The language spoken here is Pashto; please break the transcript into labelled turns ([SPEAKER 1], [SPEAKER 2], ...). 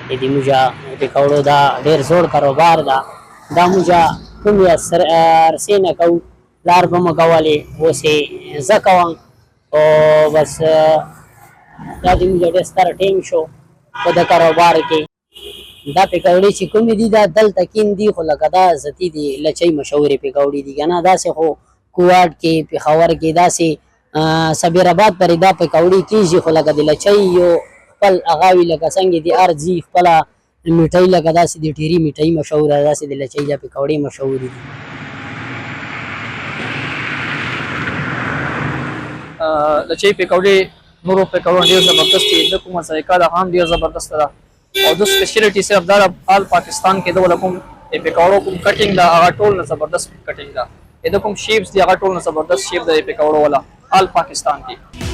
[SPEAKER 1] د موږ پکوړو دا ډېر زوړ کاروبار ده. دا موږ کوم عرصې نه کوو، لار به مو کولې، اوس یې زه کوم. او بس دا د موږ ډېر ستر ټیم شو په د کاروبار کې. دا پکوړې چې کومې دي دا دلته کین دي، خو لکه دا ذاتي دي لچۍ مشهورې پکوړې دي که نه. داسې خو کوهاټ کې، پېښور کې، داسې صبیرآباد پرې دا پکوړې کېږي، خو لکه د لچۍ یو خپل هغه وي، لکه څنګه د هر ځي خپله میټۍ، لکه داسې د ټیري میټۍ مشهوره ده، داسې د لچۍ دا پکوړې مشهورې دي.
[SPEAKER 2] لچۍ پکوړې نورو پکوړو ډېر زبردست دي. د کومه ذایقه ده هم ډېر زبردست ده. او د سپیشلیټي صرف دا آل پاکستان کې د کوم پکوړو کوم کټینګ ده هغه ټول نه زبردست کټینګ ده. د کوم شیپس دي هغه ټول نه زبردست شیپ ده د پکوړو والا آل پاکستان کې.